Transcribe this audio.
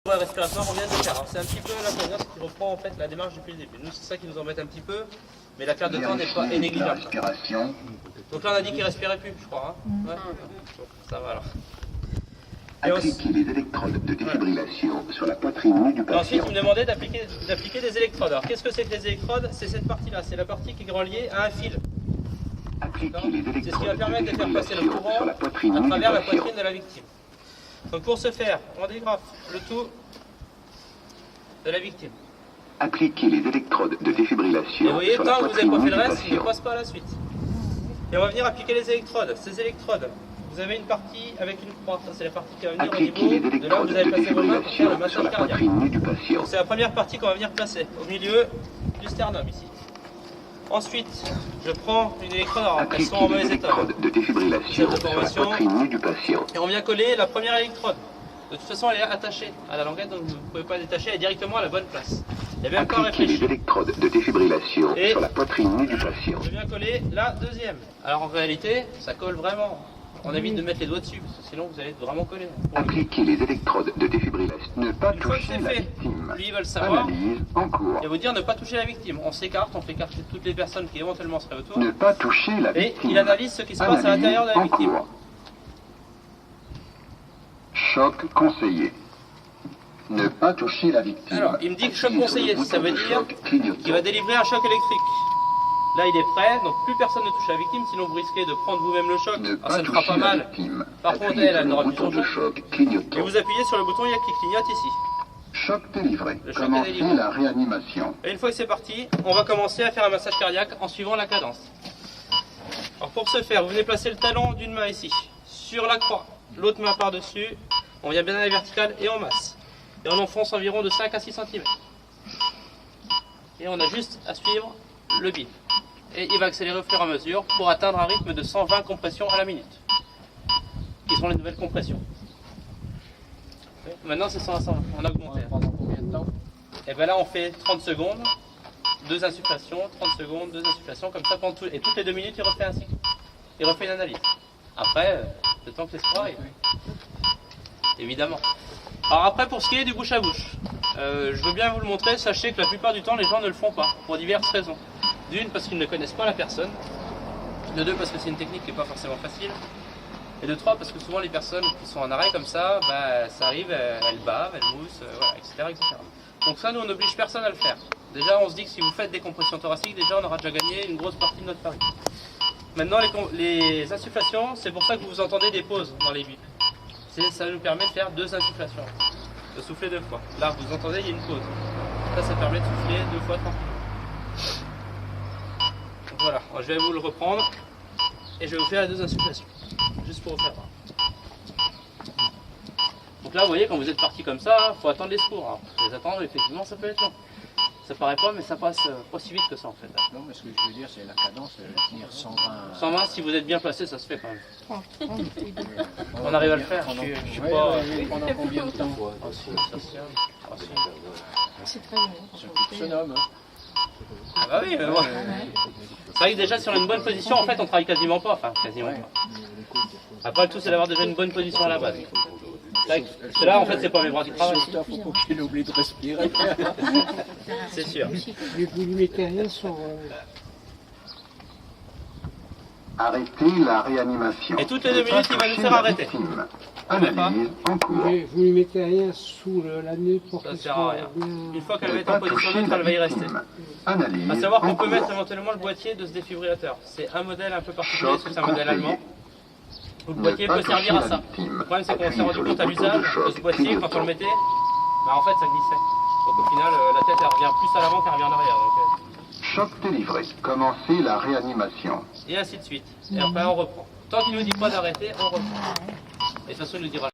Respiratoire, on vient de faire. C'est un petit peu la première qui reprend en fait la démarche depuis le début. Nous, c'est ça qui nous embête un petit peu, mais la perte de temps n'est pas négligeable. Donc là, on a dit qu'il respirait plus, je crois. Hein. Ouais. Donc, ça va alors. Appliquer les électrodes de défibrillation sur la poitrine nue du patient. Ensuite, il me demandait d'appliquer des électrodes. Alors, qu'est-ce que c'est que les électrodes? C'est cette partie-là. C'est la partie qui est reliée à un fil. C'est ce qui va permettre de faire passer le courant à travers la poitrine de la victime. Donc pour ce faire, on dégrafe le tout de la victime. Appliquer les électrodes de défibrillation. Et vous voyez, sur la tant que vous n'avez poitrine pas fait le du reste, il ne patient. passe pas à la suite. Et on va venir appliquer les électrodes. Ces électrodes, vous avez une partie avec une croix. Ça, c'est la partie qui va venir au Appliquer les niveau de là où électrodes vous de avez placé vos mains pour faire le défibrillation sur massage la cardiaque. poitrine nue du patient. C'est la première partie qu'on va venir placer, au milieu du sternum ici. Ensuite, je prends une électrode, alors elles sont en Appliquer les mauvais état. électrodes de défibrillation Chef de sur la formation. poitrine nue du patient. Et on vient coller la première électrode. De toute façon, elle est attachée à la languette, donc vous ne pouvez pas détacher, elle est directement à la bonne place. Il y a même pas Appliquer les réfléchi. électrodes de défibrillation Et sur la poitrine nue du patient. Je viens coller la deuxième. Alors en réalité, ça colle vraiment. On évite de mettre les doigts dessus, parce que sinon vous allez vraiment coller. Appliquer les électrodes de défibrillation. Ne pas Une fois que toucher c'est la fait, victime. lui il va le savoir. Analyse en cours. Et vous dire ne pas toucher la victime. On s'écarte, on fait écarter toutes les personnes qui éventuellement seraient autour. Ne pas toucher la Et victime. il analyse ce qui se passe à l'intérieur de la Analyse en victime. cours. Choc conseillé. Ne pas toucher la victime. Alors, il me dit que choc conseillé, ça veut dire qu'il qu'il va délivrer un choc électrique. Là, il est prêt, donc plus personne ne touche la victime, sinon vous risquez de prendre vous-même le choc. Ne Alors, pas ça ne fera toucher pas la mal. victime. Par contre, Appuyez elle sur n'aura le plus son bouton de choc. choc Et clignotant. vous appuyez sur le bouton, il y a qui clignote ici. Choc délivré. Le choc est Commencez délivré. la réanimation. Et une fois que c'est parti, on va commencer à faire un massage cardiaque en suivant la cadence. Alors pour ce faire, vous venez placer le talon d'une main ici, sur la croix, l'autre main par-dessus, on vient bien à la verticale et on masse. Et on enfonce environ de 5 à 6 cm. Et on a juste à suivre le bip. Et il va accélérer au fur et à mesure pour atteindre un rythme de 120 compressions à la minute. Qui sont les nouvelles compressions. Maintenant c'est 100, on a augmenté. Pendant combien de temps? Et bien là on fait 30 secondes, 2 insufflations, 30 secondes, 2 insufflations, comme ça pendant et toutes les 2 minutes il refait un cycle. Il refait une analyse. Après, le temps que l'espoir est. Évidemment. Alors après pour ce qui est du bouche à bouche, je veux bien vous le montrer, sachez que la plupart du temps les gens ne le font pas, pour diverses raisons. D'une parce qu'ils ne connaissent pas la personne, de deux parce que c'est une technique qui n'est pas forcément facile, et de trois parce que souvent les personnes qui sont en arrêt comme ça, bah, ça arrive, elles bavent, elles moussent, voilà, etc., etc. Donc ça nous on n'oblige personne à le faire. Déjà on se dit que si vous faites des compressions thoraciques, déjà on aura déjà gagné une grosse partie de notre pari. Maintenant les insufflations, c'est pour ça que vous entendez des pauses dans les bips. Ça nous permet de faire 2 insufflations, de souffler 2 fois. Là vous entendez il y a une pause. Ça permet de souffler 2 fois tranquillement. Donc voilà, je vais vous le reprendre et je vais vous faire les 2 insufflations, juste pour vous faire voir. Donc là vous voyez quand vous êtes parti comme ça, il faut attendre les secours. Alors, les attendre effectivement ça peut être long. Ça paraît pas mais ça passe pas si vite que ça en fait. Non, mais ce que je veux dire, c'est la cadence, tenir 120. 120 si vous êtes bien placé ça se fait quand même. On arrive à le faire, je suis pas... Pendant combien de temps? Ah, si, ça se tient. Ah, si. C'est très long. Surtout que ce homme. Ah bah oui, mais bon. C'est vrai que déjà si on a une bonne position, en fait on travaille quasiment pas, enfin quasiment pas. Après le tout c'est d'avoir déjà une bonne position à la base. Là en fait c'est pas mes bras qui travaillent, Il faut pas qu'il oublie de respirer. c'est sûr. Vous lui mettez rien sur... Arrêtez la réanimation. Et toutes les 2 minutes il va nous faire arrêter. Analyse en cours. Vous lui mettez rien sous la nuque pour Ça qu'il sert à soit rien. bien... Une fois qu'elle va Ne être en pas position toucher neutre, la elle va y rester. victime. Analyse A savoir en qu'on peut cours. mettre éventuellement le boîtier de ce défibrillateur. C'est un modèle un peu particulier, parce que c'est un modèle allemand. Où le boîtier peut servir à ça. Le problème c'est qu'on s'est rendu compte à l'usage de ce boîtier, quand on le mettait, bah en fait ça glissait. Donc au final la tête elle revient plus à l'avant qu'elle revient en arrière. Donc, Choc délivré. Commencez la réanimation. et ainsi de suite. Et après on reprend. Tant qu'il ne nous dit pas d'arrêter, on reprend. Et de toute façon il nous dira